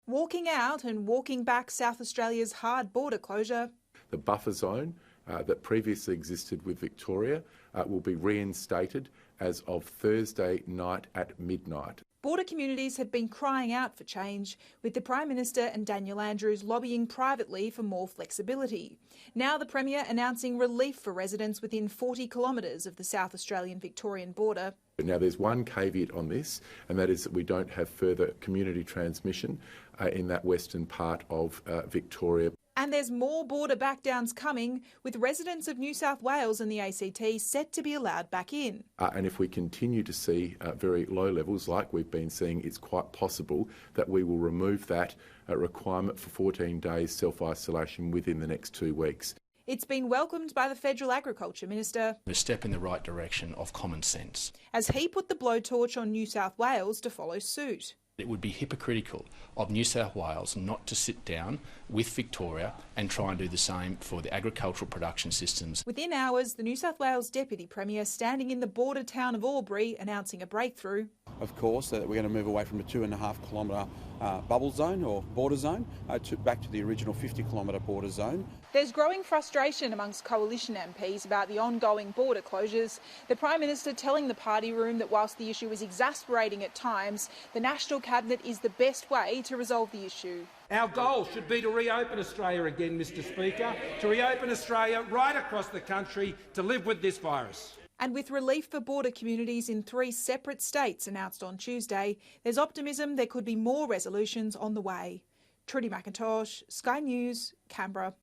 Walking out and walking back South Australia's hard border closure. The buffer zone that previously existed with Victoria will be reinstated as of Thursday night at midnight. Border communities have been crying out for change, with the Prime Minister and Daniel Andrews lobbying privately for more flexibility. Now the Premier announcing relief for residents within 40 kilometres of the South Australian-Victorian border. Now there's one caveat on this, and that is that we don't have further community transmission in that western part of Victoria. And there's more border backdowns coming, with residents of New South Wales and the ACT set to be allowed back in. And if we continue to see very low levels like we've been seeing, it's quite possible that we will remove that requirement for 14 days self-isolation within the next 2 weeks. It's been welcomed by the Federal Agriculture Minister. A step in the right direction of common sense. As he put the blowtorch on New South Wales to follow suit. It would be hypocritical of New South Wales not to sit down with Victoria and try and do the same for the agricultural production systems. Within hours, the New South Wales Deputy Premier standing in the border town of Albury announcing a breakthrough. Of course, we're going to move away from a 2.5 kilometre bubble zone or border zone back to the original 50 kilometre border zone. There's growing frustration amongst coalition MPs about the ongoing border closures. The Prime Minister telling the party room that whilst the issue is exasperating at times, the National Cabinet is the best way to resolve the issue. Our goal should be to reopen Australia again, Mr Speaker, to reopen Australia right across the country to live with this virus. And with relief for border communities in 3 separate states announced on Tuesday, there's optimism there could be more resolutions on the way. Trudy McIntosh, Sky News, Canberra.